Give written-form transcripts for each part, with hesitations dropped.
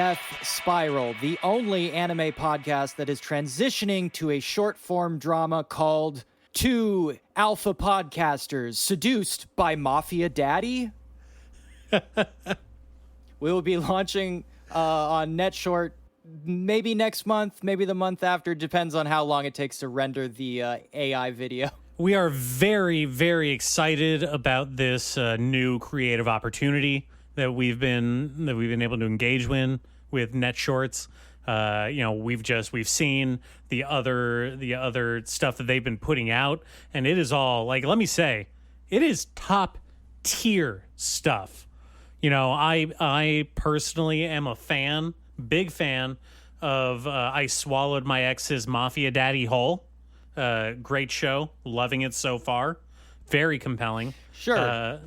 Death Spiral, the only anime podcast that is transitioning to a short-form drama called Two Alpha Podcasters Seduced by Mafia Daddy. We will be launching on NetShort maybe next month, maybe the month after. Depends on how long it takes to render the AI video. We are very, very excited about this new creative opportunity that we've been able to engage with NetShorts. We've seen the other stuff that they've been putting out, and it is all, like, let me say, it is top tier stuff. I personally am a fan, big fan of I Swallowed My Ex's Mafia Daddy Whole. Great show, loving it so far, very compelling. Sure.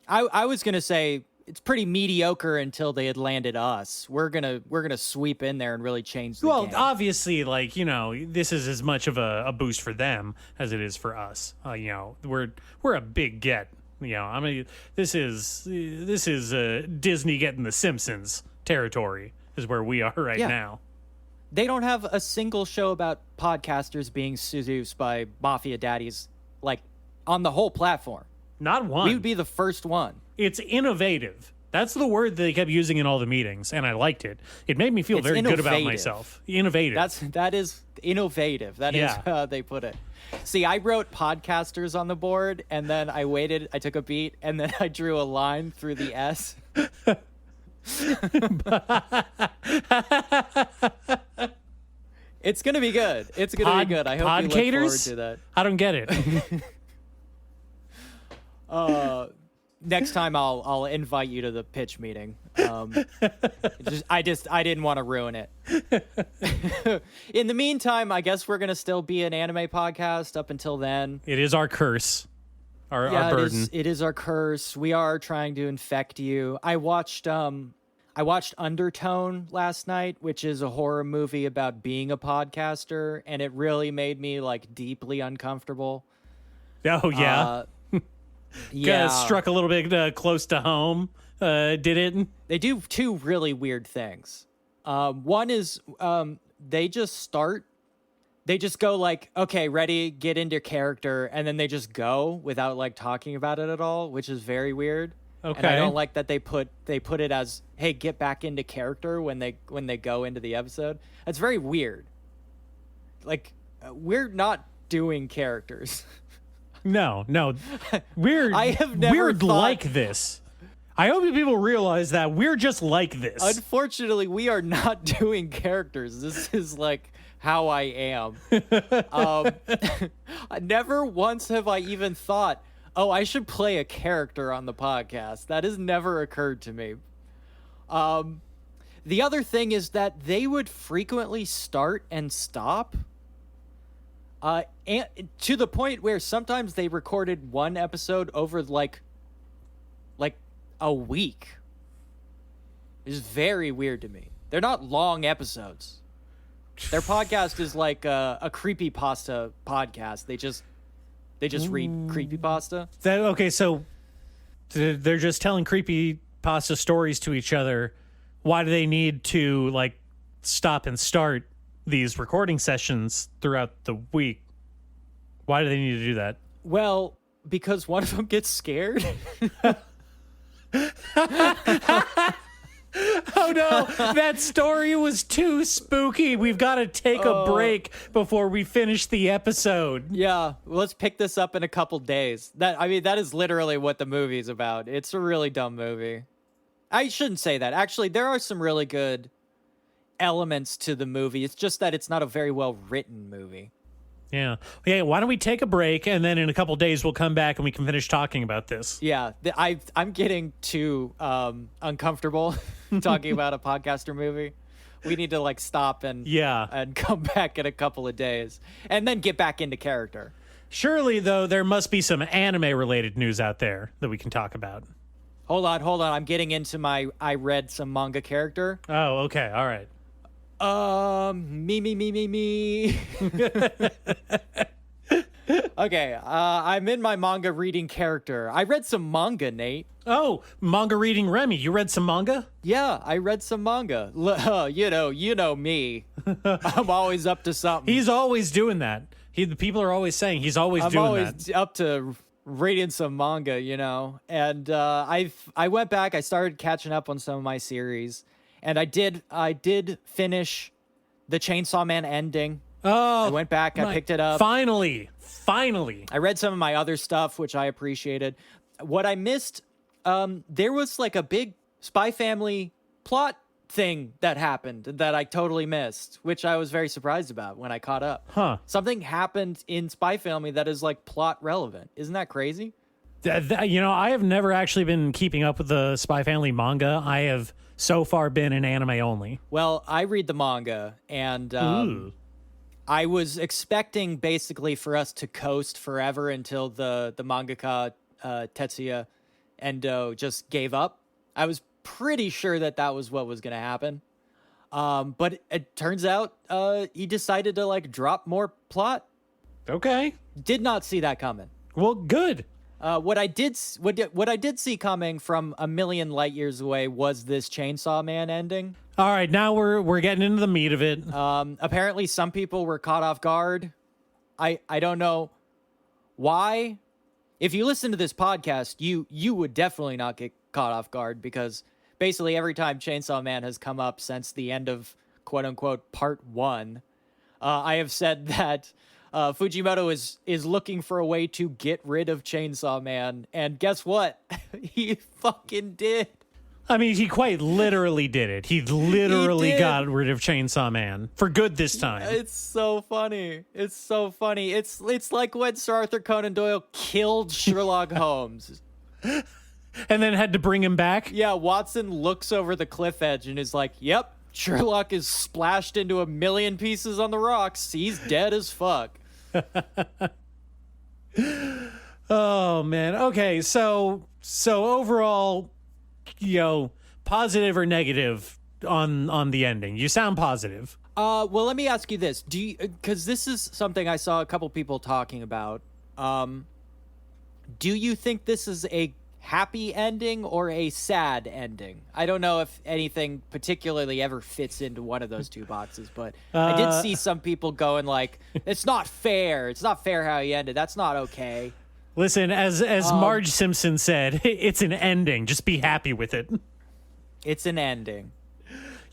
I was gonna say it's pretty mediocre until they had landed us. We're gonna sweep in there and really change the game. Obviously, this is as much of a boost for them as it is for us. We're a big get. This is Disney getting the Simpsons territory is where we are right now. They don't have a single show about podcasters being seduced by mafia daddies, like, on the whole platform. Not one. We would be the first one. It's innovative. That's the word that they kept using in all the meetings, and I liked it. It made me feel very good about myself. Innovative. That is innovative. That is how they put it. See, I wrote podcasters on the board, and then I waited, I took a beat, and then I drew a line through the S. It's gonna be good. It's gonna be good. I hope you look forward to that. I don't get it. Next time I'll invite you to the pitch meeting. I didn't want to ruin it. In the meantime, I guess we're gonna still be an anime podcast up until then. It is our curse. Our burden. It is our curse. We are trying to infect you. I watched Undertone last night, which is a horror movie about being a podcaster, and it really made me deeply uncomfortable. Oh yeah. Yeah, struck a little bit close to home. Did it? They do two really weird things. One is they just go okay, ready, get into character, and then they just go without talking about it at all, which is very weird. Okay. And I don't like that they put it as, hey, get back into character when they go into the episode. That's very weird. We're not doing characters. No. We're like this. I hope people realize that we're just like this. Unfortunately, we are not doing characters. This is how I am. Never once have I even thought, oh, I should play a character on the podcast. That has never occurred to me. The other thing is that they would frequently start and stop. And to the point where sometimes they recorded one episode over like a week. It's very weird to me. They're not long episodes. Their podcast is like a creepypasta podcast. They just read creepypasta. So they're just telling creepypasta stories to each other. Why do they need to stop and start these recording sessions throughout the week? Why do they need to do that? Well, because one of them gets scared. Oh no, that story was too spooky. We've got to take a break before we finish the episode. Yeah, let's pick this up in a couple days. That is literally what the movie's about. It's a really dumb movie. I shouldn't say that. Actually, there are some really good elements to the movie. It's just that it's not a very well written movie. Yeah. Why don't we take a break, and then in a couple days we'll come back and we can finish talking about this. Yeah, I'm getting too uncomfortable talking about a podcaster movie. We need to stop and come back in a couple of days and then get back into character. Surely, though, there must be some anime-related news out there that we can talk about. Hold on. I'm getting into I read some manga character. Oh, okay. All right. Me. Okay, I'm in my manga reading character. I read some manga, Nate. Oh, manga reading Remy. You read some manga? Yeah, I read some manga. You know me. I'm always up to something. He's always doing that. The people are always saying he's always I'm doing always that. up to reading some manga, And I went back. I started catching up on some of my series, and I did finish the Chainsaw Man ending. Oh, I went back. I picked it up. Finally. I read some of my other stuff, which I appreciated. What I missed, there was like a big Spy Family plot thing that happened that I totally missed, which I was very surprised about when I caught up. Huh. Something happened in Spy Family that is like plot relevant. Isn't that crazy? I have never actually been keeping up with the Spy Family manga. I have so far been in anime only. Well, I read the manga, and I was expecting basically for us to coast forever until the mangaka Tetsuya Endo just gave up. I was pretty sure that was what was going to happen. But it turns out he decided to like drop more plot. Okay. Did not see that coming. Well, good. What I did see coming from a million light years away was this Chainsaw Man ending. All right, now we're getting into the meat of it. Apparently some people were caught off guard. I don't know why. If you listen to this podcast, you would definitely not get caught off guard, because basically every time Chainsaw Man has come up since the end of quote unquote part 1, I have said that Fujimoto is looking for a way to get rid of Chainsaw Man, and guess what? He fucking did. I mean, he quite literally did it. He literally got rid of Chainsaw Man for good this time. It's so funny. It's so funny. It's like when Sir Arthur Conan Doyle killed Sherlock Holmes. And then had to bring him back? Yeah, Watson looks over the cliff edge and is like, yep, Sherlock is splashed into a million pieces on the rocks. He's dead as fuck. Oh, man. Okay, so overall, positive or negative on the ending? You sound positive. Well, let me ask you this. Because this is something I saw a couple people talking about. Do you think this is a happy ending or a sad ending? I don't know if anything particularly ever fits into one of those two boxes, but I did see some people going like, it's not fair. It's not fair how he ended. That's not okay. Listen, as Marge Simpson said, it's an ending. Just be happy with it. It's an ending.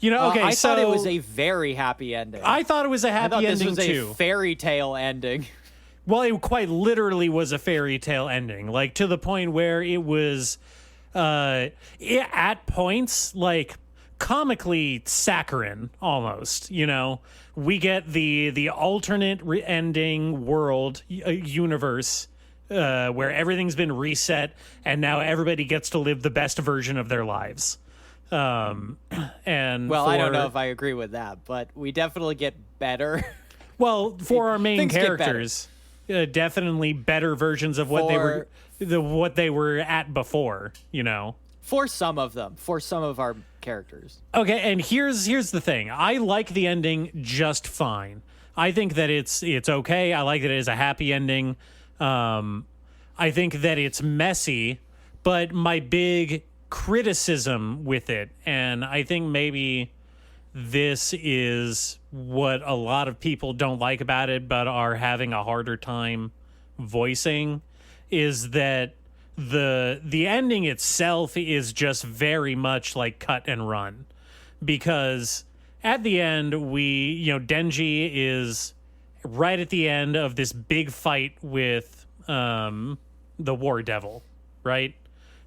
Okay, I thought it was a very happy ending. I thought it was a happy ending, this was too. A fairy tale ending. Well, it quite literally was a fairy tale ending, like to the point where it was, at points, like comically saccharine almost. We get the alternate ending world universe. Where everything's been reset and now everybody gets to live the best version of their lives. I don't know if I agree with that, but we definitely get better. Well, for our main characters, definitely better versions of what they were at before. For some of them, for some of our characters. Okay, and here's the thing. I like the ending just fine. I think that it's okay. I like that it is a happy ending. I think that it's messy, but my big criticism with it, and I think maybe this is what a lot of people don't like about it, but are having a harder time voicing, is that the ending itself is just very much like cut and run, because at the end Denji is right at the end of this big fight with the War Devil, right?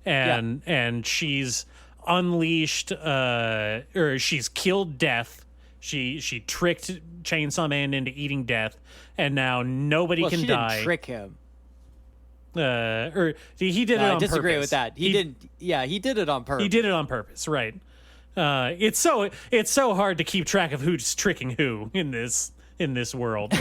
And she's unleashed or she's killed Death. She tricked Chainsaw Man into eating Death, and now nobody can she die. Didn't trick him. Or he did it on purpose. I disagree with that. He didn't. Yeah, he did it on purpose. He did it on purpose, right? It's so hard to keep track of who's tricking who in this world.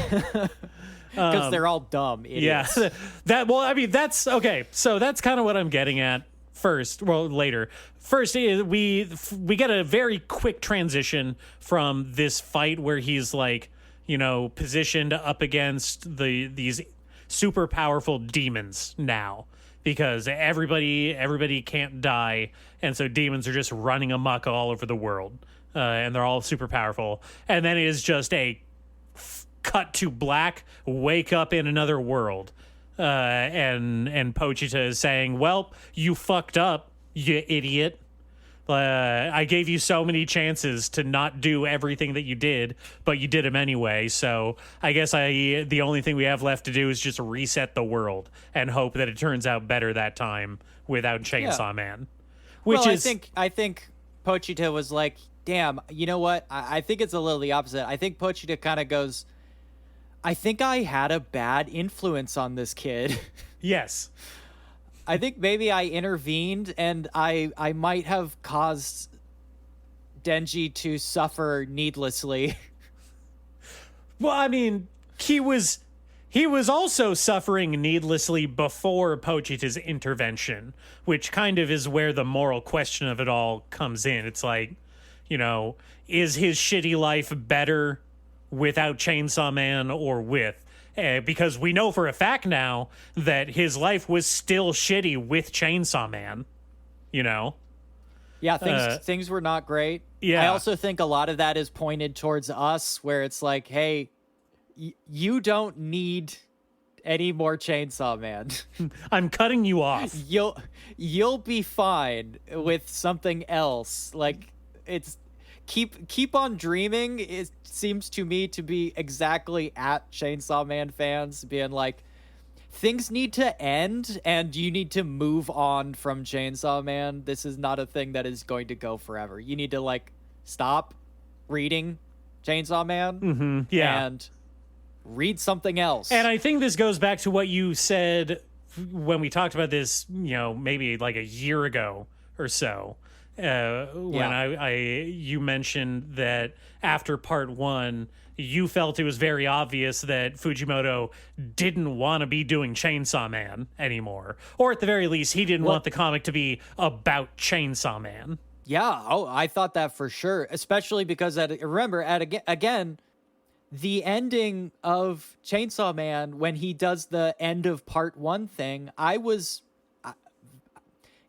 Because they're all dumb idiots. Yeah. That's okay. So that's kind of what I'm getting at later. First, we get a very quick transition from this fight where he's like, positioned up against these super powerful demons now because everybody can't die, and so demons are just running amok all over the world, and they're all super powerful. And then it is just a cut to black, wake up in another world, and Pochita is saying, "Well, you fucked up, you idiot. I gave you so many chances to not do everything that you did, but you did them anyway. So I guess the only thing we have left to do is just reset the world and hope that it turns out better that time without Chainsaw Man." Which well, is, I think Pochita was like, "Damn, you know what? I think it's a little the opposite. I think Pochita kind of goes, I think I had a bad influence on this kid." yes. I think maybe I intervened and I might have caused Denji to suffer needlessly. Well, I mean, he was also suffering needlessly before Pochita's intervention, which kind of is where the moral question of it all comes in. It's like, you know, is his shitty life better without Chainsaw Man or with? Because we know for a fact now that his life was still shitty with Chainsaw Man, you know? Yeah, things were not great. Yeah. I also think a lot of that is pointed towards us, where it's like, hey, you don't need any more Chainsaw Man. I'm cutting you off. You'll be fine with something else. Like, it's keep on dreaming. It seems to me to be exactly at Chainsaw Man fans being like, things need to end and you need to move on from Chainsaw Man. This is not a thing that is going to go forever. You need to like stop reading Chainsaw Man and read something else. And I think this goes back to what you said when we talked about this, you know, maybe like a year ago or so. When you mentioned that after part 1, you felt it was very obvious that Fujimoto didn't want to be doing Chainsaw Man anymore, or at the very least, he didn't want the comic to be about Chainsaw Man. Yeah, I thought that for sure, especially because again, the ending of Chainsaw Man when he does the end of part 1 thing, I was.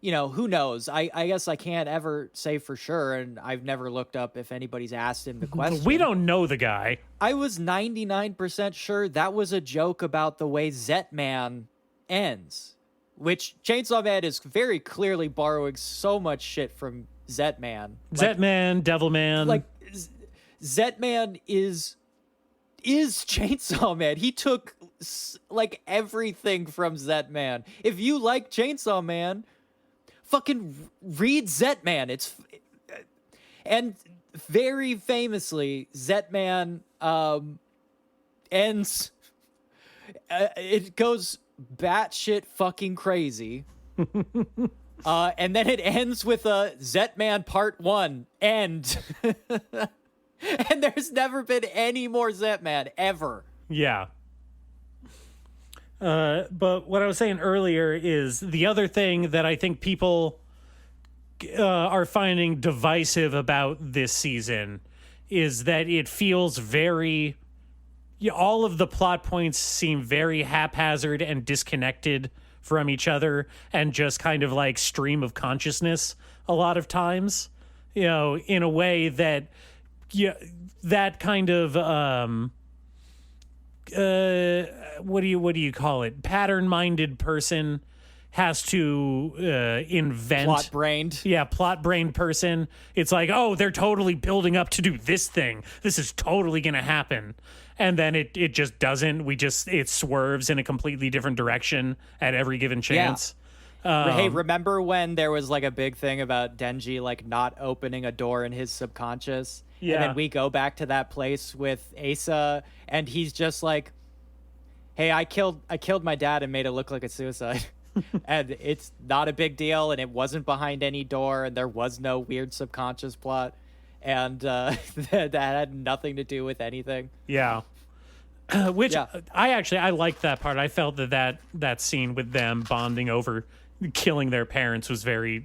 You know, who knows? I guess I can't ever say for sure, and I've never looked up if anybody's asked him the question. We don't know the guy. I was 99% sure that was a joke about the way Zetman ends, which Chainsaw Man is very clearly borrowing so much shit from Zetman. Zetman, Devilman. Like, Zetman is Chainsaw Man. He took, like, everything from Zetman. If you like Chainsaw Man, fucking read Zetman. And very famously, Zetman ends. It goes batshit fucking crazy, and then it ends with a Zetman Part 1 end. And there's never been any more Zetman ever. Yeah. But what I was saying earlier is the other thing that I think people are finding divisive about this season is that it feels very... all of the plot points seem very haphazard and disconnected from each other and just kind of like stream of consciousness a lot of times, you know, in a way that that kind of what do you call it? Pattern-minded person has to invent plot-brained. Yeah, plot-brained person. It's like, oh, they're totally building up to do this thing. This is totally gonna happen. And then it just doesn't. It swerves in a completely different direction at every given chance. Yeah. Hey, remember when there was like a big thing about Denji like not opening a door in his subconscious? Yeah. And then we go back to that place with Asa, and he's just like, hey, I killed my dad and made it look like a suicide. And it's not a big deal, and it wasn't behind any door, and there was no weird subconscious plot. And that had nothing to do with anything. Yeah. Which I liked that part. I felt that scene with them bonding over killing their parents was very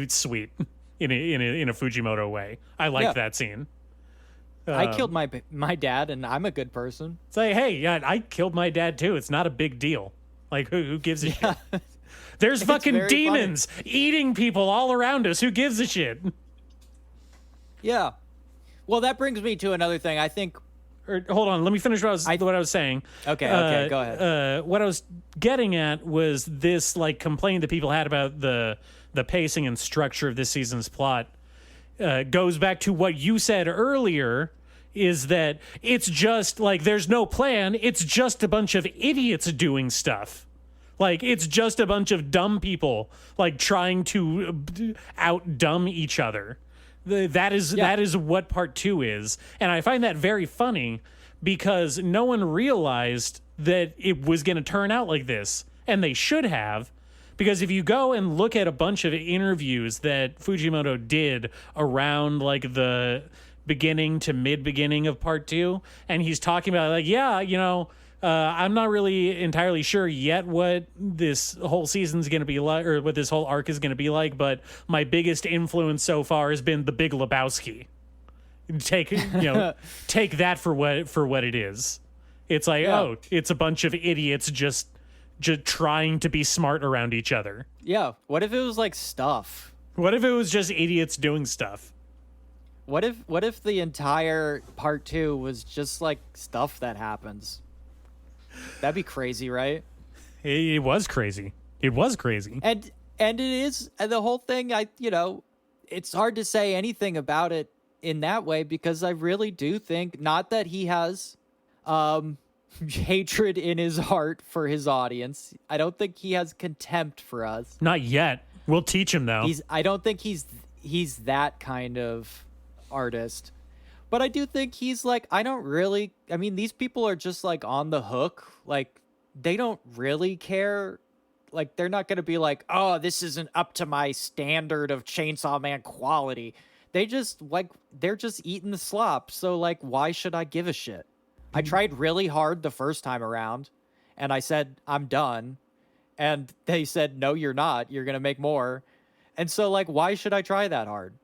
sweet in a Fujimoto way. I liked that scene. I killed my dad, and I'm a good person. Say, hey, yeah, I killed my dad too. It's not a big deal. Like, who gives a shit? There's fucking demons eating people all around us. Who gives a shit? Yeah. Well, that brings me to another thing. I think. Hold on, let me finish what I was saying. Okay, go ahead. What I was getting at was this like complaint that people had about the pacing and structure of this season's plot. Goes back to what you said earlier, is that it's just like there's no plan. It's just a bunch of idiots doing stuff. Like it's just a bunch of dumb people like trying to out dumb each other. That is what part 2 is. And I find that very funny because no one realized that it was going to turn out like this. And they should have. Because if you go and look at a bunch of interviews that Fujimoto did around like the beginning to mid-beginning of part 2, and he's talking about like, yeah, you know, I'm not really entirely sure yet what this whole season's going to be like, or what this whole arc is going to be like, but my biggest influence so far has been The Big Lebowski. Take that for what it is. It's like, oh, it's a bunch of idiots just trying to be smart around each other. Yeah. What if it was like stuff? What if it was just idiots doing stuff? What if the entire part 2 was just like stuff that happens? That'd be crazy, right? It was crazy. It was crazy. And it is, and the whole thing, it's hard to say anything about it in that way because I really do think, not that he has hatred in his heart for his audience. I don't think he has contempt for us. Not yet. We'll teach him though. I don't think he's that kind of artist. But I do think he's like, these people are just like on the hook. Like they don't really care. Like they're not going to be like, oh, this isn't up to my standard of Chainsaw Man quality. They're just eating the slop. So like, why should I give a shit? I tried really hard the first time around and I said, I'm done. And they said, no, you're not. You're going to make more. And so like, why should I try that hard?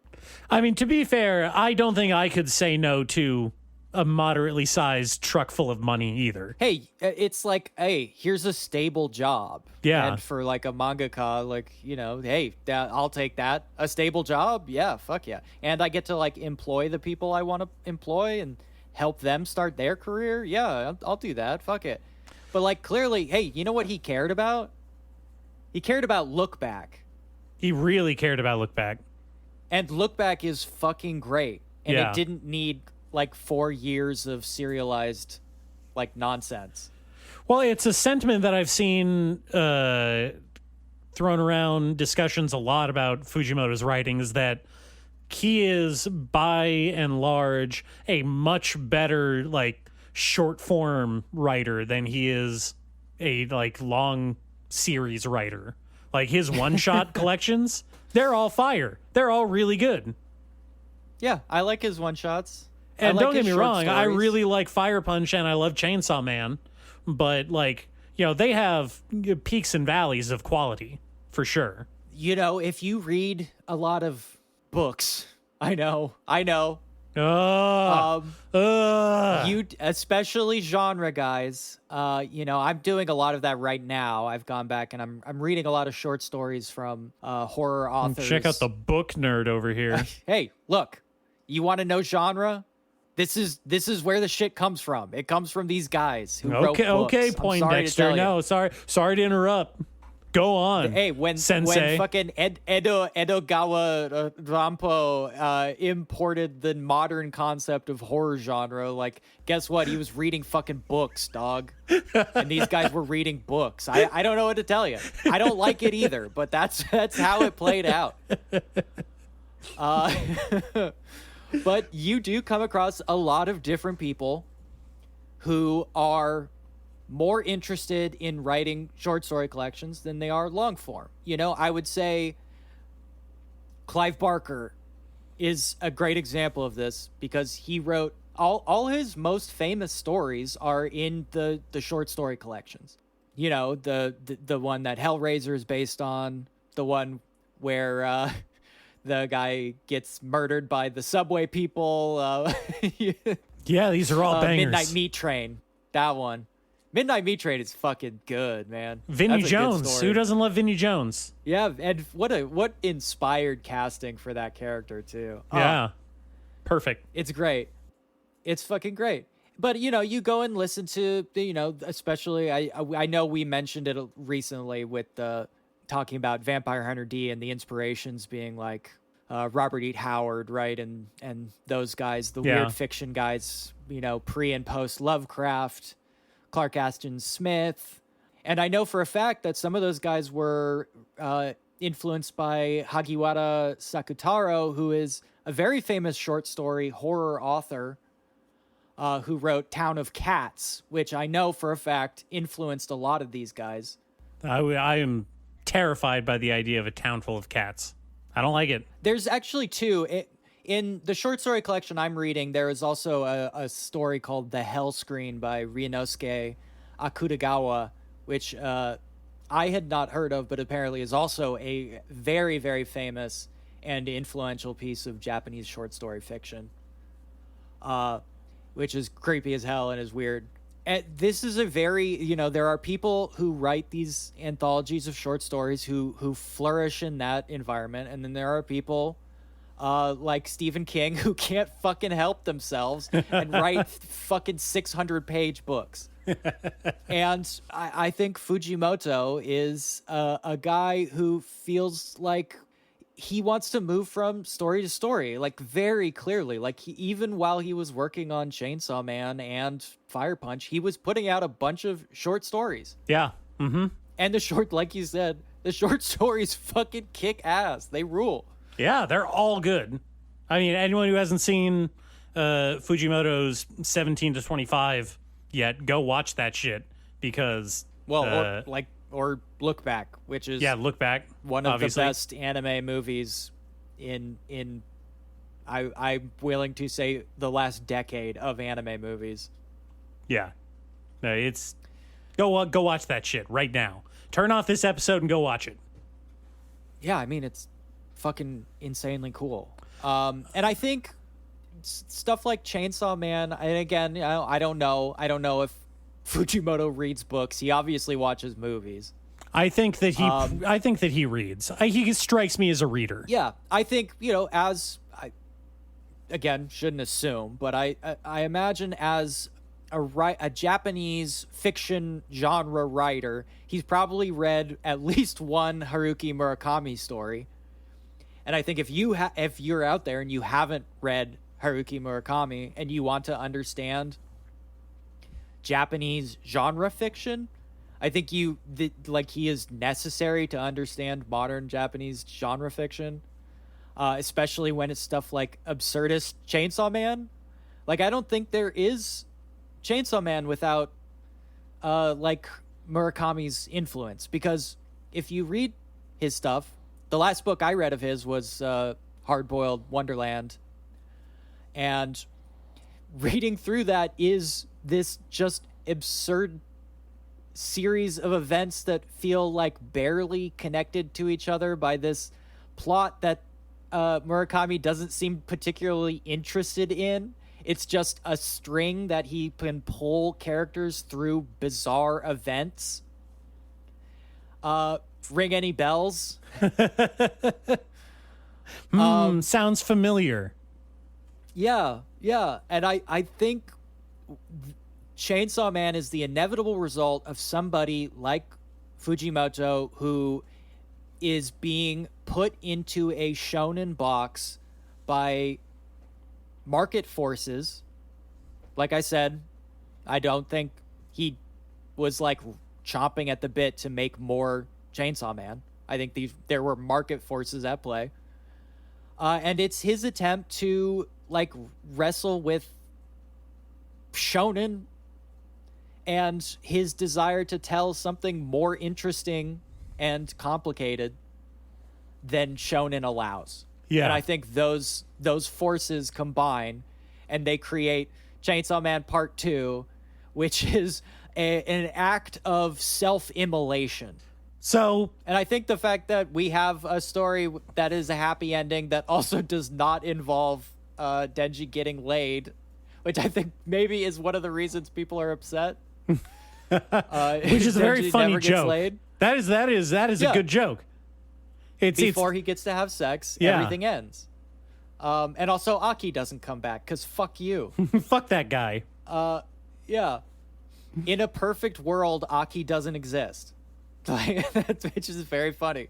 I mean, to be fair, I don't think I could say no to a moderately sized truck full of money either. Hey, it's like, hey, here's a stable job. Yeah. And for like a mangaka, like, hey, I'll take that. A stable job? Yeah, fuck yeah. And I get to like employ the people I want to employ and help them start their career? Yeah, I'll do that. Fuck it. But like clearly, hey, you know what he cared about? He cared about Look Back. He really cared about Look Back. And Look Back is fucking great. And it didn't need like 4 years of serialized like nonsense. Well, it's a sentiment that I've seen thrown around discussions a lot about Fujimoto's writing, is that he is by and large a much better like short form writer than he is a like long series writer. Like his one shot collections, they're all fire. They're all really good. Yeah, I like his one shots. And don't get me wrong, I really like Fire Punch and I love Chainsaw Man, but like, they have peaks and valleys of quality for sure. If you read a lot of books, I know. You, especially genre guys, I'm doing a lot of that right now. I've gone back and I'm reading a lot of short stories from horror authors. Check out the book nerd over here. Hey, look, you want to know genre? This is where the shit comes from. It comes from these guys who wrote books. Okay, Poindexter. No, sorry to interrupt. Go on. Hey, when fucking Edogawa Rampo imported the modern concept of horror genre, like, guess what? He was reading fucking books, dog. And these guys were reading books. I don't know what to tell you. I don't like it either, but that's how it played out. But you do come across a lot of different people who are more interested in writing short story collections than they are long form. I would say Clive Barker is a great example of this because he wrote all his most famous stories are in the short story collections. The one that Hellraiser is based on, the one where the guy gets murdered by the subway people. Yeah, these are all bangers. Midnight Meat Train, that one. Midnight Meat Train is fucking good, man. Vinnie That's a good Jones. story. Who doesn't love Vinnie Jones? Yeah, and what inspired casting for that character too. Yeah. Perfect. It's great. It's fucking great. But you go and listen to especially I know we mentioned it recently with talking about Vampire Hunter D and the inspirations being like Robert E. Howard, right, and those guys, the weird fiction guys, pre and post Lovecraft, Clark Ashton Smith, and I know for a fact that some of those guys were influenced by Hagiwara Sakutaro, who is a very famous short story horror author. Who wrote Town of Cats, which I know for a fact influenced a lot of these guys. I am terrified by the idea of a town full of cats. I don't like it. There's actually two. In the short story collection I'm reading, there is also a story called The Hell Screen by Ryunosuke Akutagawa, which I had not heard of, but apparently is also a very, very famous and influential piece of Japanese short story fiction. Which is creepy as hell and is weird. And this is a very, there are people who write these anthologies of short stories who flourish in that environment. And then there are people like Stephen King who can't fucking help themselves and write fucking 600-page books. And I think Fujimoto is a guy who feels like he wants to move from story to story, like very clearly. Like even while he was working on Chainsaw Man and Fire Punch, he was putting out a bunch of short stories. Yeah. Mm-hmm. And like you said, the short stories fucking kick ass. They rule. Yeah, they're all good. I mean, anyone who hasn't seen Fujimoto's 17 to 25 yet, go watch that shit because... Well, or Look Back, which is Look Back, one of obviously. the best anime movies in I'm willing to say the last decade of anime movies. Yeah, no, it's go watch that shit right now. Turn off this episode and go watch it. Yeah, I mean it's fucking insanely cool. And I think stuff like Chainsaw Man, and again, I don't know if Fujimoto reads books. He obviously watches movies. I think that he reads. He strikes me as a reader. Yeah, I think as I again shouldn't assume, but I imagine as a Japanese fiction genre writer, he's probably read at least one Haruki Murakami story. And I think if you're out there and you haven't read Haruki Murakami and you want to understand Japanese genre fiction, I think he is necessary to understand modern Japanese genre fiction, especially when it's stuff like absurdist Chainsaw Man. Like, I don't think there is Chainsaw Man without like Murakami's influence, because if you read his stuff, the last book I read of his was Hard Boiled Wonderland, and reading through that is this just absurd series of events that feel like barely connected to each other by this plot that Murakami doesn't seem particularly interested in. It's just a string that he can pull characters through bizarre events. Ring any bells? Sounds familiar. Yeah. And I think Chainsaw Man is the inevitable result of somebody like Fujimoto who is being put into a shonen box by market forces. Like I said, I don't think he was like chomping at the bit to make more Chainsaw Man. I think there were market forces at play. And it's his attempt to like wrestle with shonen and his desire to tell something more interesting and complicated than shonen allows. Yeah. And I think those forces combine and they create Chainsaw Man Part 2, which is an act of self-immolation. So, And I think the fact that we have a story that is a happy ending that also does not involve Denji getting laid, which I think maybe is one of the reasons people are upset. which is a very Denji funny never gets joke. laid. That is Yeah. a good joke. Before he gets to have sex, Yeah. everything ends. And also Aki doesn't come back because fuck you. Fuck that guy. Yeah. In a perfect world, Aki doesn't exist. Which is very funny.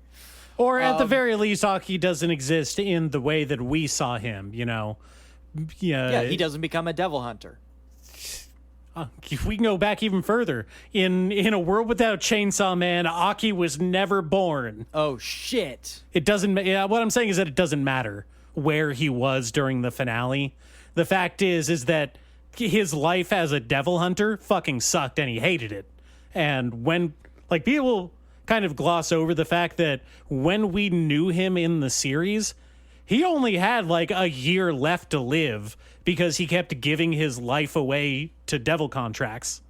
Or at the very least, Aki doesn't exist in the way that we saw him, you know. Yeah, he doesn't become a devil hunter. If we can go back even further, in a world without Chainsaw Man, Aki was never born. Oh, shit. It doesn't. Yeah, what I'm saying is that it doesn't matter where he was during the finale. The fact is that his life as a devil hunter fucking sucked, and he hated it. And when people kind of gloss over the fact that when we knew him in the series, he only had a year left to live because he kept giving his life away to devil contracts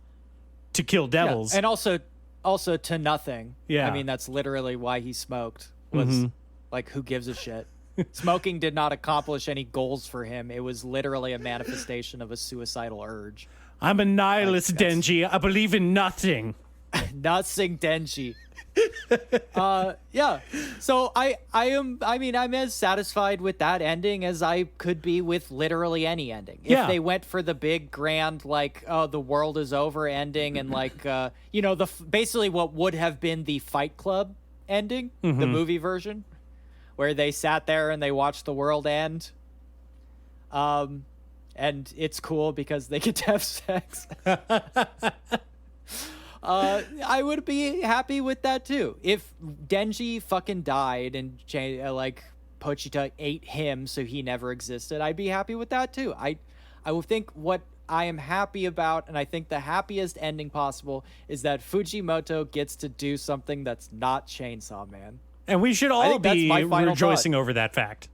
to kill devils. Yeah. And also to nothing. Yeah. I mean, that's literally why he smoked. Was who gives a shit? Smoking did not accomplish any goals for him. It was literally a manifestation of a suicidal urge. I'm a nihilist, Denji. I believe in nothing. Nothing, Denji. Yeah. So I'm as satisfied with that ending as I could be with literally any ending. If they went for the big grand the world is over ending and basically what would have been the Fight Club ending, the movie version, where they sat there and they watched the world end. And it's cool because they get to have sex. I would be happy with that too. If Denji fucking died and Pochita ate him so he never existed, I'd be happy with that too. I would think what I am happy about, and I think the happiest ending possible, is that Fujimoto gets to do something that's not Chainsaw Man. And we should all be rejoicing over that fact.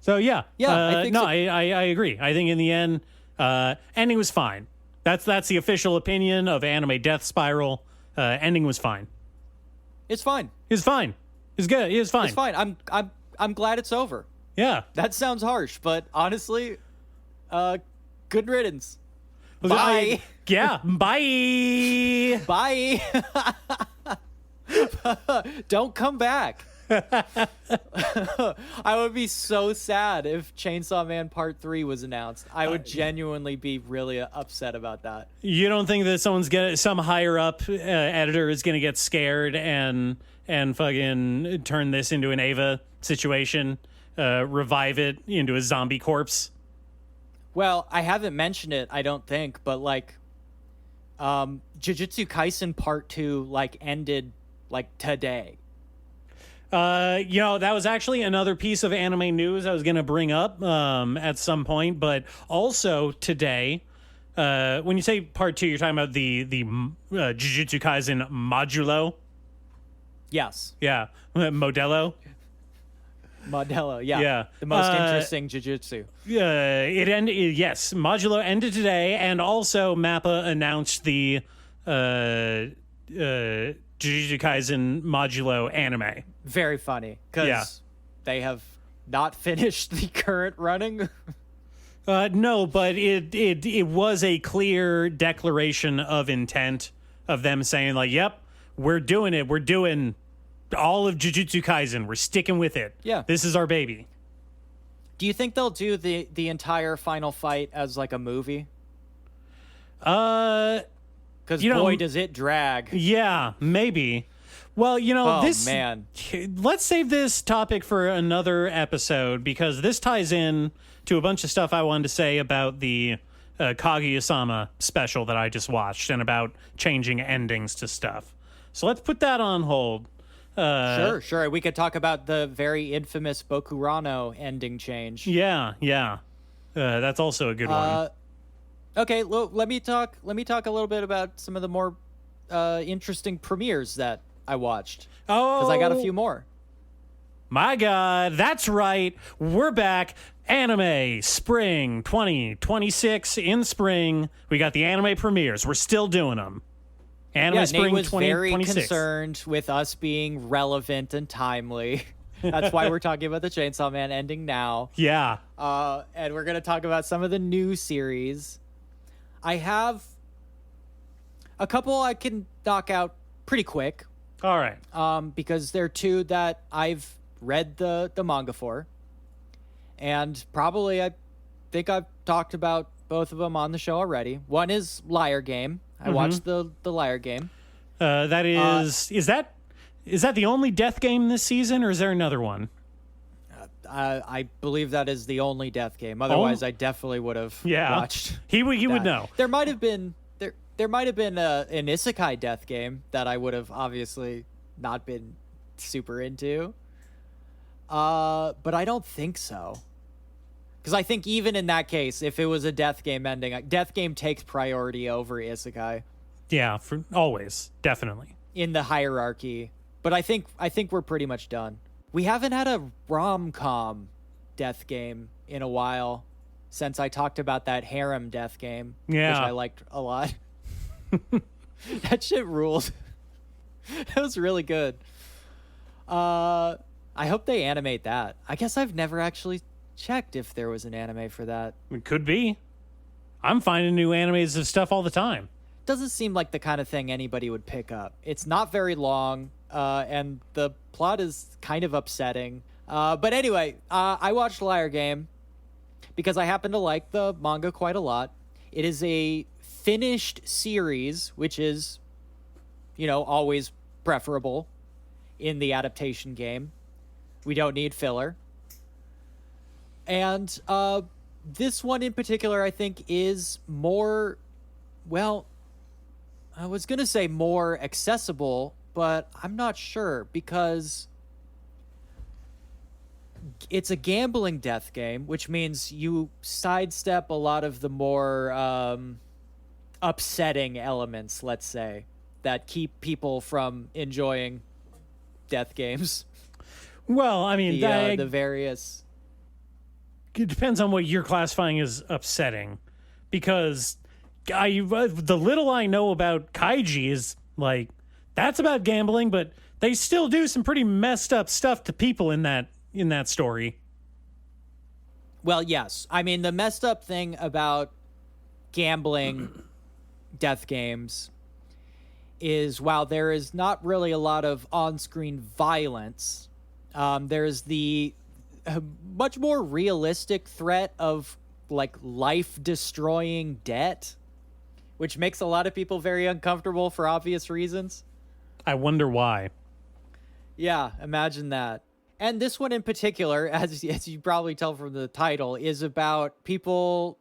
So I think I agree. I think in the end, ending was fine. That's the official opinion of Anime Death Spiral. Ending was fine. It's fine. It's fine. It's good. It's fine. It's fine. I'm glad it's over. Yeah. That sounds harsh, but honestly, good riddance. Bye. Bye. Bye. Don't come back. I would be so sad if Chainsaw Man Part 3 was announced. I would genuinely be really upset about that. You don't think that some higher up editor is gonna get scared and fucking turn this into an Ava situation, revive it into a zombie corpse? Well, I haven't mentioned it, I don't think, but Jujutsu Kaisen Part 2 ended today. That was actually another piece of anime news I was going to bring up at some point, but also today, when you say part 2, you're talking about the Jujutsu Kaisen Modulo? Yes. Yeah. Modelo? Modelo, yeah. Yeah. The most interesting Jujutsu. It ended, yes. Modulo ended today, and also Mappa announced the Jujutsu Kaisen Modulo anime. Very funny, because they have not finished the current running. No, but it was a clear declaration of intent of them saying yep, we're doing it. We're doing all of Jujutsu Kaisen. We're sticking with it. Yeah. This is our baby. Do you think they'll do the entire final fight as a movie? Because boy, does it drag. Yeah, maybe. Well, man. Let's save this topic for another episode because this ties in to a bunch of stuff I wanted to say about the Kaguya-sama special that I just watched and about changing endings to stuff. So let's put that on hold. Sure. We could talk about the very infamous Bokurano ending change. Yeah. That's also a good one. Okay, let me talk a little bit about some of the more interesting premieres that I watched. Oh, because I got a few more. My God, that's right. We're back. Anime Spring 2026 in spring. We got the anime premieres. We're still doing them. Anime Yeah, Spring Nate was very 2026. concerned with us being relevant and timely. That's why we're talking about the Chainsaw Man ending now. Yeah. And we're going to talk about some of the new series. I have a couple I can knock out pretty quick. All right. Because they're two that I've read the manga for. And probably I think I've talked about both of them on the show already. One is Liar Game. I watched the Liar Game. That is that the only death game this season, or is there another one? I believe that is the only death game. Otherwise, I definitely would have watched. He would that. know. There might have been there might have been an isekai death game that I would have obviously not been super into. But I don't think so. Because I think even in that case, if it was a death game ending, death game takes priority over isekai. Yeah, for always, definitely. In the hierarchy. But I think we're pretty much done. We haven't had a rom-com death game in a while since I talked about that harem death game, which I liked a lot. That shit ruled. That was really good. I hope they animate that. I guess I've never actually checked if there was an anime for that. It could be. I'm finding new animes of stuff all the time. Doesn't seem like the kind of thing anybody would pick up. It's not very long, and the plot is kind of upsetting. But anyway, I watched Liar Game because I happen to like the manga quite a lot. It is a finished series, which is, always preferable in the adaptation game. We don't need filler. And this one in particular, I think, is more, well, I was going to say more accessible, but I'm not sure because it's a gambling death game, which means you sidestep a lot of the more upsetting elements, let's say, that keep people from enjoying death games. Well, I mean, the various... It depends on what you're classifying as upsetting, because the little I know about kaiji is like that's about gambling, but they still do some pretty messed up stuff to people in that story. Well, yes. I mean, the messed up thing about gambling death games is while there is not really a lot of on-screen violence, there's the much more realistic threat of like life-destroying debt, which makes a lot of people very uncomfortable for obvious reasons. I wonder why. Yeah, imagine that. And this one in particular, as you probably tell from the title, is about people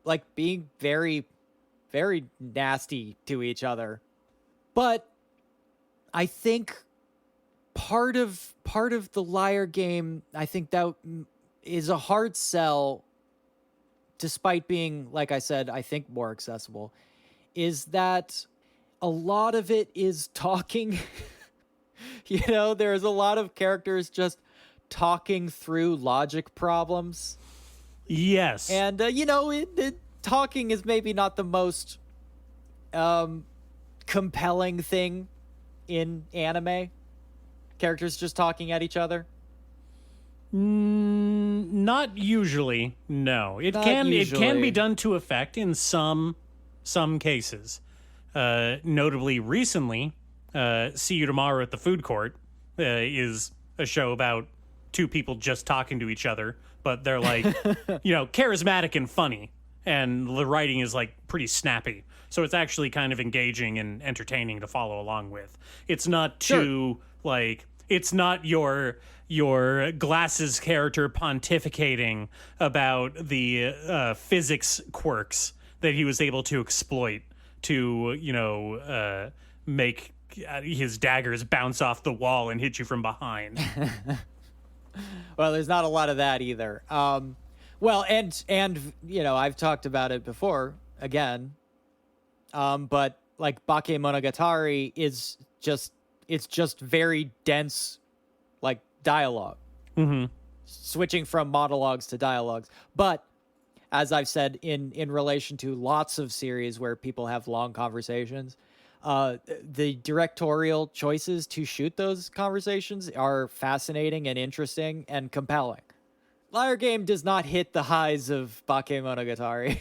like being very, very nasty to each other. But I think part of the Liar Game, I think that is a hard sell, despite being, like I said, I think more accessible, is that a lot of it is talking. There's a lot of characters just talking through logic problems. Yes. And, talking is maybe not the most compelling thing in anime. Characters just talking at each other. Not usually, no. It can be done to effect in some cases. Notably recently, See You Tomorrow at the Food Court is a show about two people just talking to each other, but they're like, charismatic and funny, and the writing is like pretty snappy. So it's actually kind of engaging and entertaining to follow along with. It's not too it's not your Glasses character pontificating about the physics quirks that he was able to exploit to make his daggers bounce off the wall and hit you from behind. Well, there's not a lot of that either. Well, and I've talked about it before again. But like Bakemonogatari is just very dense, like dialogue. Mm-hmm. Switching from monologues to dialogues. But as I've said in relation to lots of series where people have long conversations, The directorial choices to shoot those conversations are fascinating and interesting and compelling. Liar Game does not hit the highs of Bakemonogatari.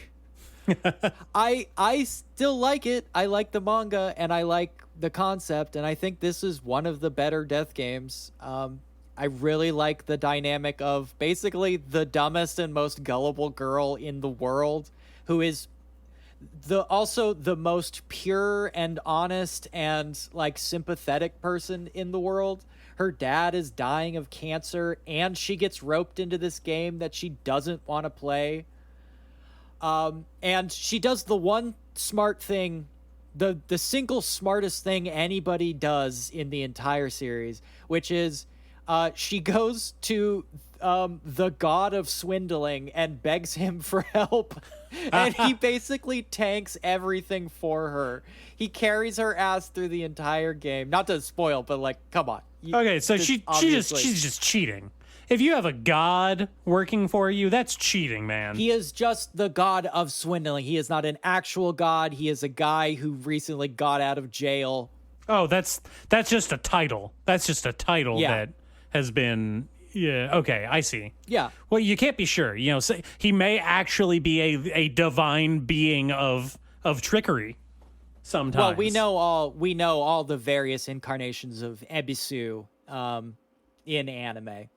I still like it. I like the manga and I like the concept, and I think this is one of the better death games. I really like the dynamic of basically the dumbest and most gullible girl in the world, who is also the most pure and honest and like sympathetic person in the world. Her dad is dying of cancer and she gets roped into this game that she doesn't want to play. And she does the one smart thing, the single smartest thing anybody does in the entire series, which is she goes to the god of swindling and begs him for help. And he basically tanks everything for her. He carries her ass through the entire game. Not to spoil, but like, come on. Okay, so she's just cheating. If you have a god working for you, that's cheating, man. He is just the god of swindling. He is not an actual god. He is a guy who recently got out of jail. Oh, that's just a title. That's just a title that has been... Yeah, okay, I see. Yeah. Well, you can't be sure. You know, so he may actually be a divine being of trickery sometimes. Well, we know all the various incarnations of Ebisu in anime.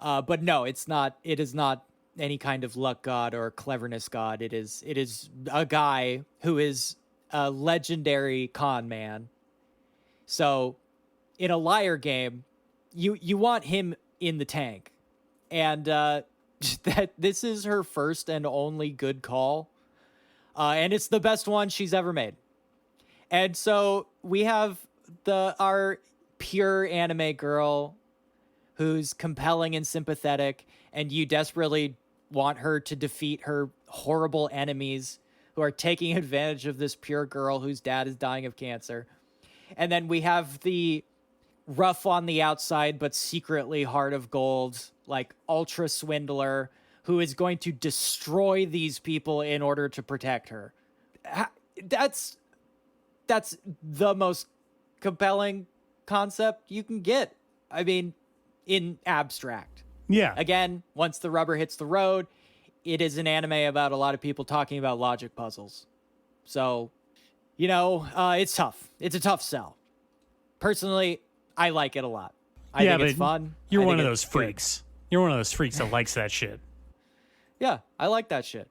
But no, it is not any kind of luck god or cleverness god. It is a guy who is a legendary con man. So in a liar game, you want him in the tank, and that this is her first and only good call, and it's the best one she's ever made. And so we have our pure anime girl who's compelling and sympathetic, and you desperately want her to defeat her horrible enemies who are taking advantage of this pure girl whose dad is dying of cancer. And then we have the rough on the outside but secretly heart of gold, like ultra swindler who is going to destroy these people in order to protect her. That's the most compelling concept you can get. I mean, in abstract. Yeah. Again, once the rubber hits the road, it is an anime about a lot of people talking about logic puzzles. So, it's tough. It's a tough sell. Personally, I like it a lot. I think it's fun. You're one of those freaks. You're one of those freaks that likes that shit. Yeah, I like that shit.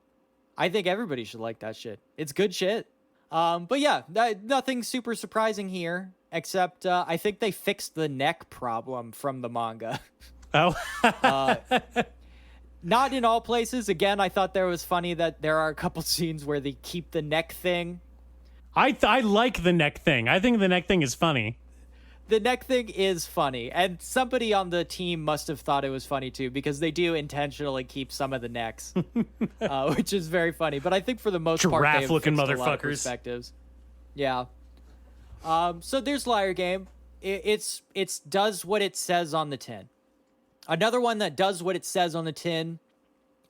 I think everybody should like that shit. It's good shit. But yeah, nothing super surprising here, except I think they fixed the neck problem from the manga. Oh. Not in all places. Again, I thought there was funny that there are a couple scenes where they keep the neck thing. I like the neck thing. I think the neck thing is funny. The neck thing is funny, and somebody on the team must have thought it was funny too, because they do intentionally keep some of the necks, which is very funny. But I think for the most part, they've giraffe-looking fixed a lot of motherfuckers. perspectives. Yeah. So there's Liar Game. It does what it says on the tin. Another one that does what it says on the tin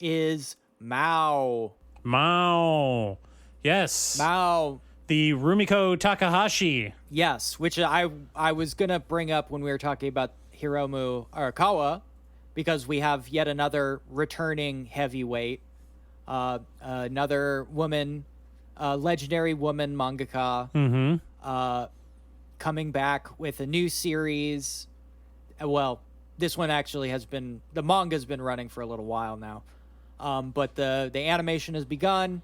is Mao. Mao. Yes. Mao. The Rumiko Takahashi. Yes, which I was going to bring up when we were talking about Hiromu Arakawa, because we have yet another returning heavyweight, another woman, legendary woman mangaka, coming back with a new series. Well, this one actually the manga's been running for a little while now, but the animation has begun.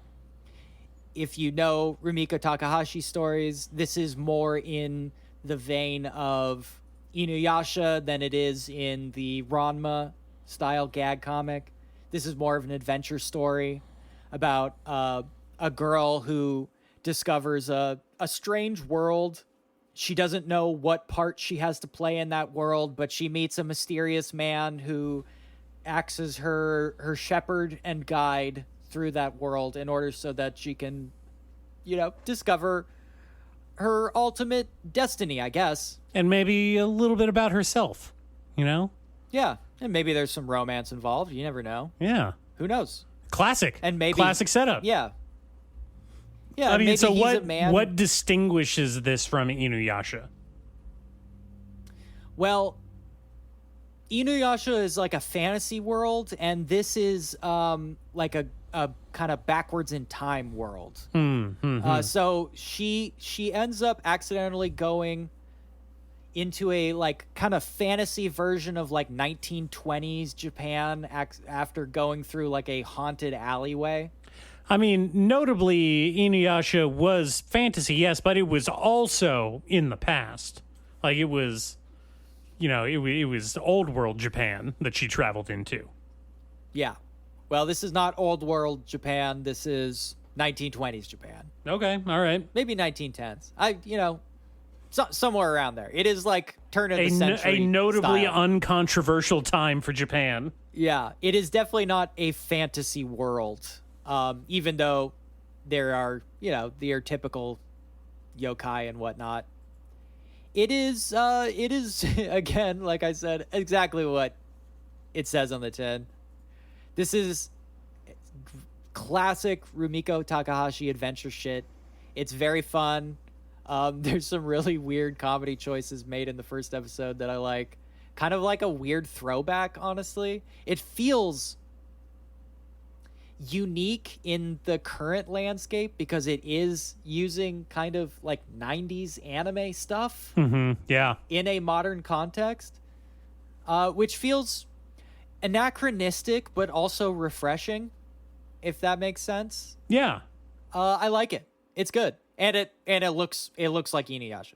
If you know Rumiko Takahashi stories, this is more in the vein of Inuyasha than it is in the Ranma style gag comic. This is more of an adventure story about a girl who discovers a strange world. She doesn't know what part she has to play in that world, but she meets a mysterious man who acts as her shepherd and guide through that world in order so that she can, discover her ultimate destiny, I guess. And maybe a little bit about herself, Yeah, and maybe there's some romance involved. You never know. Yeah. Who knows? Classic. And maybe classic setup. Yeah. Yeah, I mean, maybe so he's a man. what distinguishes this from Inuyasha? Well, Inuyasha is like a fantasy world, and this is like a kind of backwards in time world. So she ends up accidentally going into a like kind of fantasy version of like 1920s Japan after going through like a haunted alleyway. I mean, notably, Inuyasha was fantasy, yes, but it was also in the past. Like, it was, it was old world Japan that she traveled into. Yeah. Well, this is not old world Japan. This is 1920s Japan. Okay, all right. Maybe 1910s. Somewhere around there. It is like turn of the century. A notably style. Uncontroversial time for Japan. Yeah, it is definitely not a fantasy world. Even though there are, your typical yokai and whatnot. It is again, like I said, exactly what it says on the tin. This is classic Rumiko Takahashi adventure shit. It's very fun. There's some really weird comedy choices made in the first episode that I like. Kind of like a weird throwback, honestly. It feels unique in the current landscape because it is using kind of like 90s anime stuff Yeah. in a modern context, which feels anachronistic but also refreshing, if that makes sense. Yeah. I like it. It's good. And it looks like Inuyasha.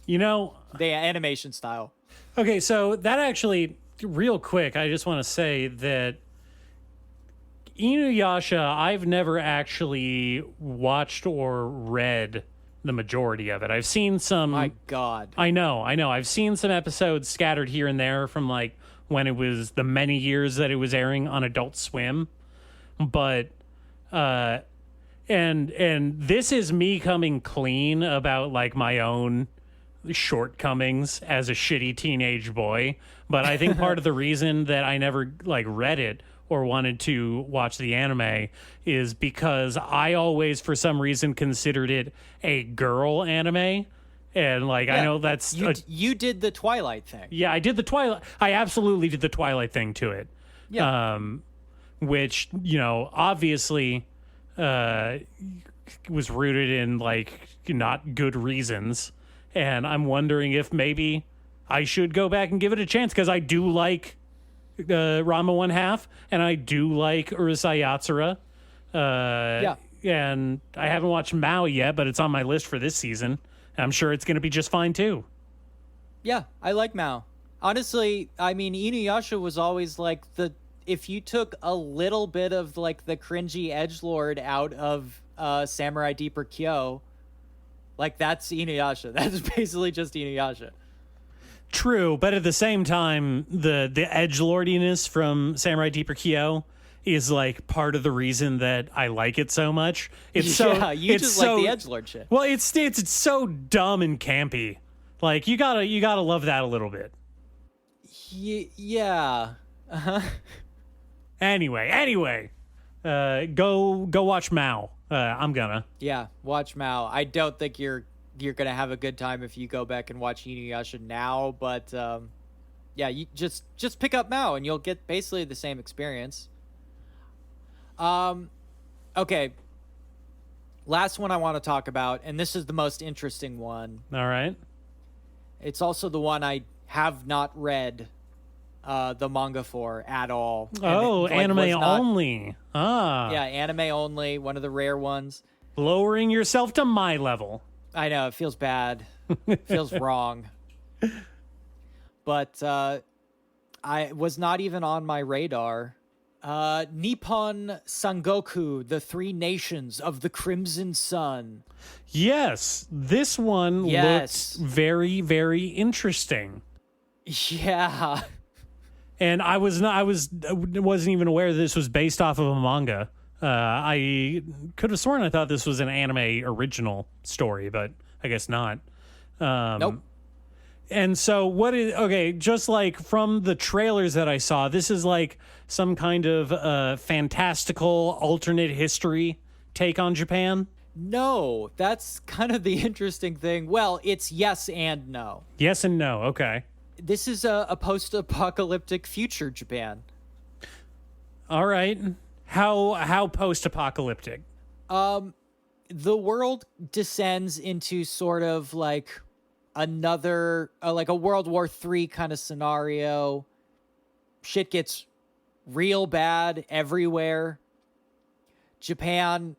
The animation style. Okay, so that actually, real quick, I just want to say that Inuyasha, I've never actually watched or read the majority of it. I've seen some... My God. I know. I've seen some episodes scattered here and there from, like, when it was the many years that it was airing on Adult Swim. But, and this is me coming clean about, like, my own shortcomings as a shitty teenage boy. But I think part of the reason that I never, like, read it or wanted to watch the anime is because I always, for some reason, considered it a girl anime. And, like, I know that's... You did the Twilight thing. Yeah, I did the Twilight... I absolutely did the Twilight thing to it. Yeah. Which, obviously was rooted in, like, not good reasons. And I'm wondering if maybe I should go back and give it a chance, because I do like... Rama 1/2, and I do like Urusei Yatsura. Yeah. And I haven't watched Mao yet, but it's on my list for this season. I'm sure it's going to be just fine, too. Yeah, I like Mao. Honestly, I mean, Inuyasha was always like if you took a little bit of like the cringy edgelord out of Samurai Deeper Kyo, like that's Inuyasha. That's basically just Inuyasha. True, but at the same time, the edgelordiness from Samurai Deeper Kyo is like part of the reason that I like it so much. It's so like the edgelord shit. Well, it's so dumb and campy. Like you gotta love that a little bit. Yeah. Uh-huh. Anyway, go watch Mao. I'm gonna. Yeah, watch Mao. I don't think you're gonna have a good time if you go back and watch Inuyasha now, but yeah, you just pick up Mao and you'll get basically the same experience. Okay, last one I want to talk about, and this is the most interesting one. All right. It's also the one I have not read the manga for at all. Oh, anime only. Yeah, anime only, one of the rare ones. Lowering yourself to my level. I know, it feels bad. It feels wrong. But I was not even on my radar. Nippon Sangoku, the Three Nations of the Crimson Sun. Yes, this one looks very, very interesting. Yeah. And I wasn't even aware this was based off of a manga. I could have sworn I thought this was an anime original story, but I guess not. Nope. And so just like from the trailers that I saw, this is like some kind of fantastical alternate history take on Japan. No, that's kind of the interesting thing. Well, it's yes and no. Yes and no. Okay. This is a post-apocalyptic future Japan. All right. How post-apocalyptic? The world descends into sort of like another, like a World War III kind of scenario. Shit gets real bad everywhere. Japan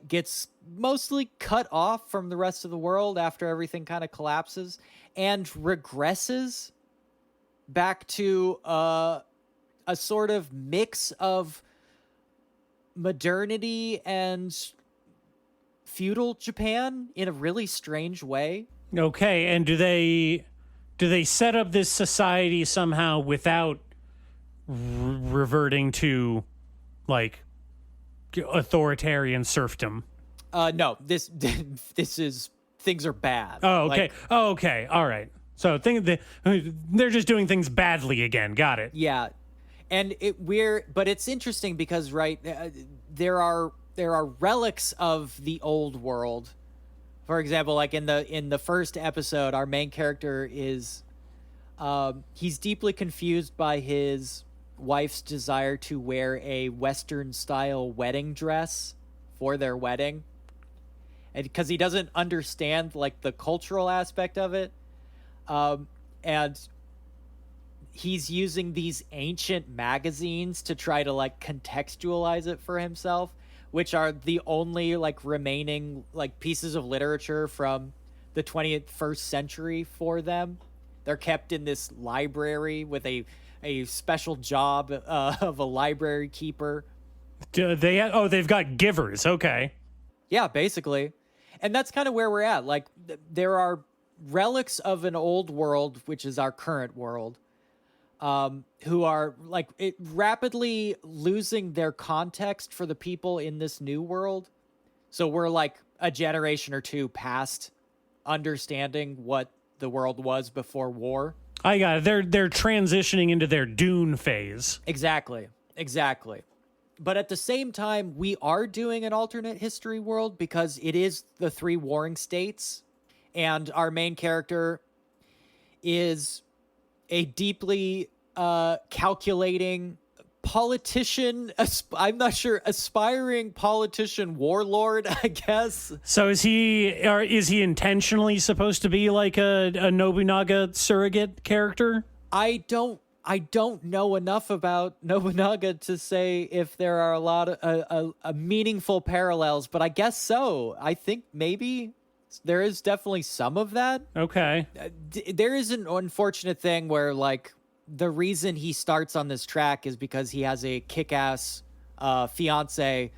gets mostly cut off from the rest of the world after everything kind of collapses and regresses back to a sort of mix of modernity and feudal Japan in a really strange way. Okay, and do they set up this society somehow without reverting to like authoritarian serfdom? No, this is, things are bad. Oh, okay. Like, Oh, okay. All right. So they're just doing things badly again. Got it. yeah. And but it's interesting because there are relics of the old world. For example, like in the first episode, our main character is he's deeply confused by his wife's desire to wear a Western style wedding dress for their wedding, and because he doesn't understand like the cultural aspect of it, and he's using these ancient magazines to try to like contextualize it for himself, which are the only like remaining like pieces of literature from the 21st century for them. They're kept in this library with a special job of a library keeper. They've got givers. Okay. Yeah, basically. And that's kind of where we're at. Like there are relics of an old world, which is our current world, who are like rapidly losing their context for the people in this new world. So we're like a generation or two past understanding what the world was before war. I got it. They're transitioning into their Dune phase. Exactly. But at the same time, we are doing an alternate history world because it is the three warring states, and our main character is a deeply calculating politician, I'm not sure, aspiring politician warlord, I guess. So is he intentionally supposed to be like a Nobunaga surrogate character? I don't know enough about Nobunaga to say if there are a lot of meaningful parallels, but I guess so. I think maybe there is definitely some of that. Okay. There is an unfortunate thing where like the reason he starts on this track is because he has a kick-ass fiance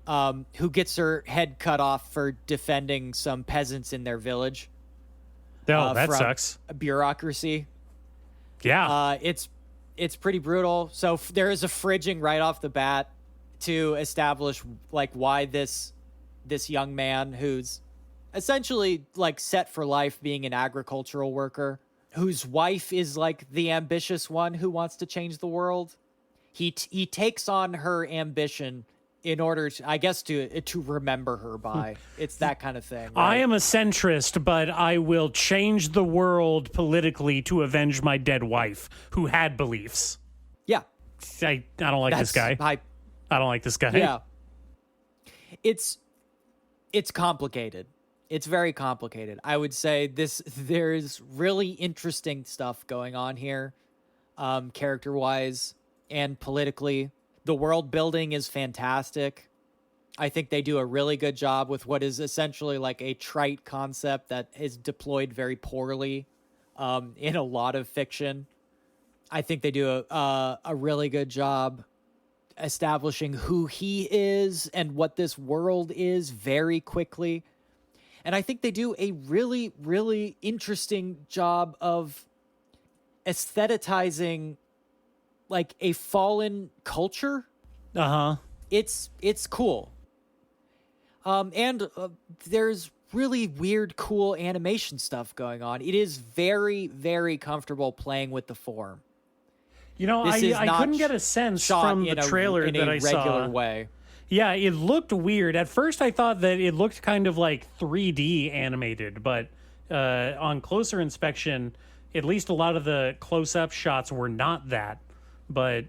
who gets her head cut off for defending some peasants in their village. Oh, that from sucks. a bureaucracy. Yeah. It's pretty brutal. So there is a fridging right off the bat to establish like why this young man who's essentially like set for life being an agricultural worker, whose wife is like the ambitious one who wants to change the world. He takes on her ambition in order to, I guess, to remember her by. It's that kind of thing. Right? I am a centrist, but I will change the world politically to avenge my dead wife who had beliefs. Yeah. I don't like this guy. I don't like this guy. Yeah. It's complicated. It's very complicated. I would say there's really interesting stuff going on here, character-wise and politically. The world building is fantastic. I think they do a really good job with what is essentially like a trite concept that is deployed very poorly in a lot of fiction. I think they do a really good job establishing who he is and what this world is very quickly. And I think they do a really, really interesting job of aesthetizing like a fallen culture. Uh-huh. It's cool. And there's really weird, cool animation stuff going on. It is very, very comfortable playing with the form. You know, I couldn't get a sense from the trailer that I saw. Way. Yeah, it looked weird. At first, I thought that it looked kind of like 3D animated, but on closer inspection, at least a lot of the close-up shots were not that. But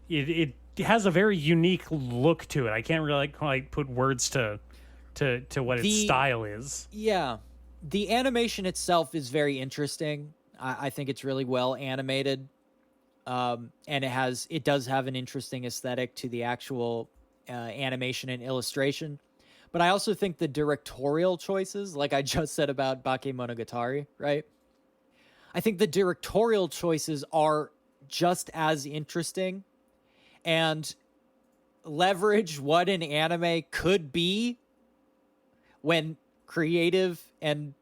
it has a very unique look to it. I can't really quite put words to what its style is. Yeah, the animation itself is very interesting. I think it's really well animated, and it does have an interesting aesthetic to the actual animation and illustration. But I also think the directorial choices, like I just said about Bakemonogatari, right? I think the directorial choices are just as interesting and leverage what an anime could be when creative and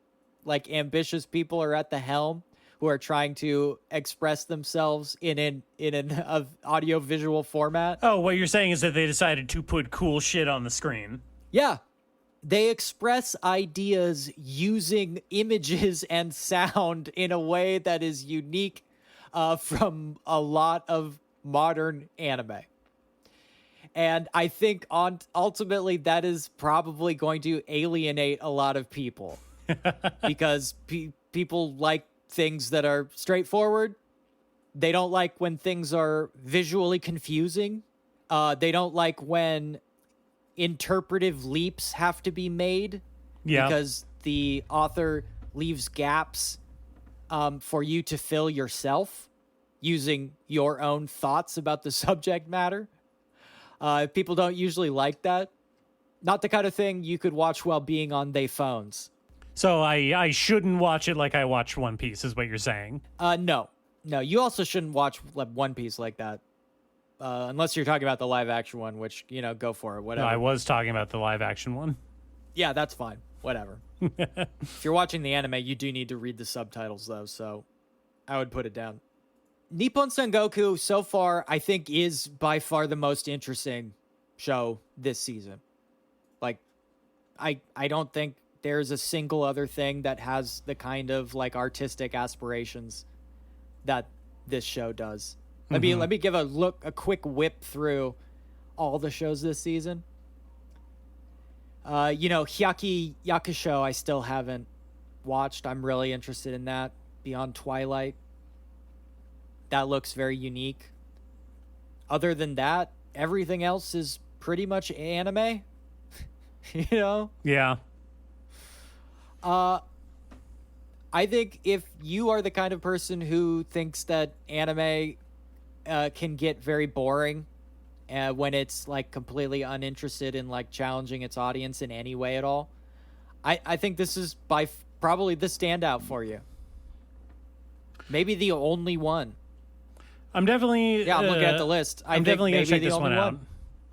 like ambitious people are at the helm who are trying to express themselves in an audio visual format. Oh, what you're saying is that they decided to put cool shit on the screen. Yeah. They express ideas using images and sound in a way that is unique from a lot of modern anime. And I think ultimately that is probably going to alienate a lot of people because people like things that are straightforward. They don't like when things are visually confusing. They don't like when interpretive leaps have to be made because the author leaves gaps for you to fill yourself using your own thoughts about the subject matter. People don't usually like that. Not the kind of thing you could watch while being on their phones. So I shouldn't watch it like I watched One Piece, is what you're saying? No. You also shouldn't watch One Piece like that. Unless you're talking about the live action one, which, go for it, whatever. No, I was talking about the live action one. Yeah, that's fine. Whatever. If you're watching the anime, you do need to read the subtitles, though, so I would put it down. Nippon Sangoku, so far, I think, is by far the most interesting show this season. Like, I don't think there's a single other thing that has the kind of, like, artistic aspirations that this show does. Let me give a quick whip through all the shows this season. Hyaki Yakusho I still haven't watched. I'm really interested in that. Beyond Twilight. That looks very unique. Other than that, everything else is pretty much anime. Yeah. I think if you are the kind of person who thinks that anime can get very boring when it's like completely uninterested in like challenging its audience in any way at all, I think this is probably the standout for you. Maybe the only one. I'm definitely... I'm looking at the list. I'm definitely going to check this one out.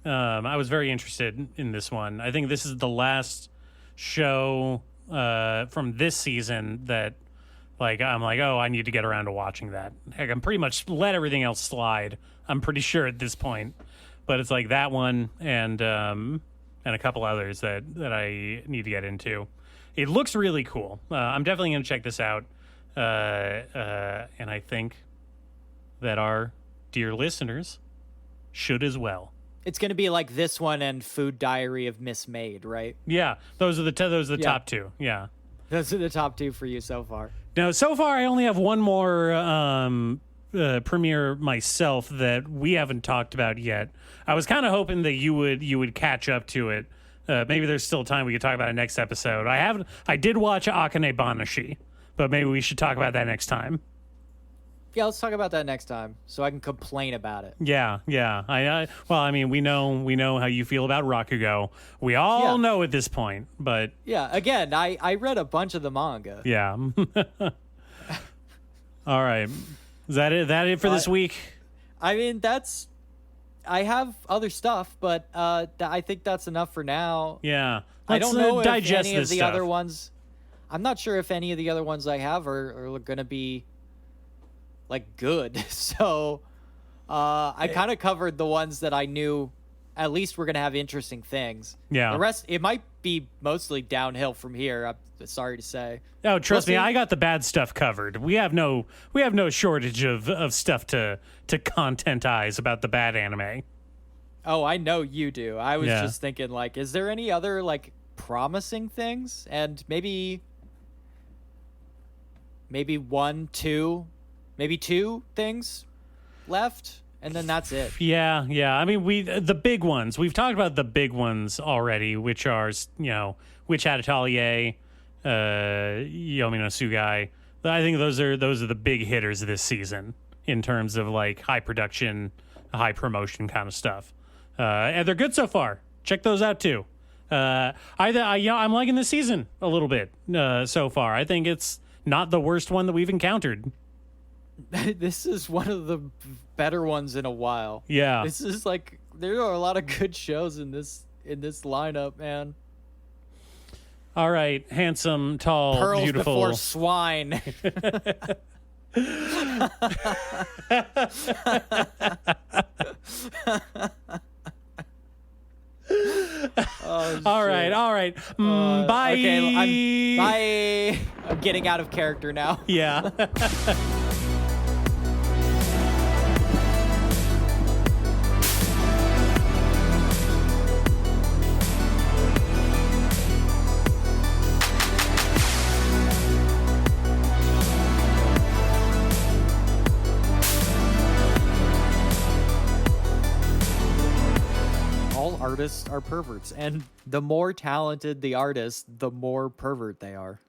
I was very interested in this one. I think this is the last show from this season that I'm like, oh, I need to get around to watching that. Heck, I'm pretty much let everything else slide, I'm pretty sure at this point. But it's like that one and a couple others that I need to get into. It looks really cool. I'm definitely going to check this out. And I think that our dear listeners should as well. It's going to be like this one and Food Diary of Miss Maid, right? Yeah, those are the top two. Yeah, those are the top two for you so far. Now, so far, I only have one more premiere myself that we haven't talked about yet. I was kind of hoping that you would catch up to it. Maybe there's still time we could talk about it next episode. I did watch Akane Banashi, but maybe we should talk about that next time. Yeah, let's talk about that next time so I can complain about it. Yeah. We know how you feel about Rakugo. We all know at this point, but yeah, again, I read a bunch of the manga. Yeah. All right. Is that it for this week? I mean, I have other stuff, but I think that's enough for now. Yeah. I don't know if any of the stuff. other ones. I'm not sure if any of the other ones I have are going to be like good. So I kind of covered the ones that I knew at least we're going to have interesting things. Yeah. The rest, it might be mostly downhill from here. I'm sorry to say. Oh, trust me, I got the bad stuff covered. We have no shortage of stuff to contentize about the bad anime. Oh, I know you do. I was Yeah. just thinking, like, is there any other, like, promising things? And maybe one, two, maybe two things left, and then that's it. Yeah. I mean, the big ones. We've talked about the big ones already, which are, Witch Hat Atelier, Yomi no Sugai. I think those are the big hitters this season in terms of like high production, high promotion kind of stuff. And they're good so far. Check those out too. I'm liking this season a little bit so far. I think it's not the worst one that we've encountered. This is one of the better ones in a while. Yeah. This is like, there are a lot of good shows in this lineup, man. All right, handsome, tall, Pearls beautiful. before swine. Oh, all right. Bye. Okay, bye. I'm getting out of character now. Yeah. All artists are perverts, and the more talented the artist, the more pervert they are.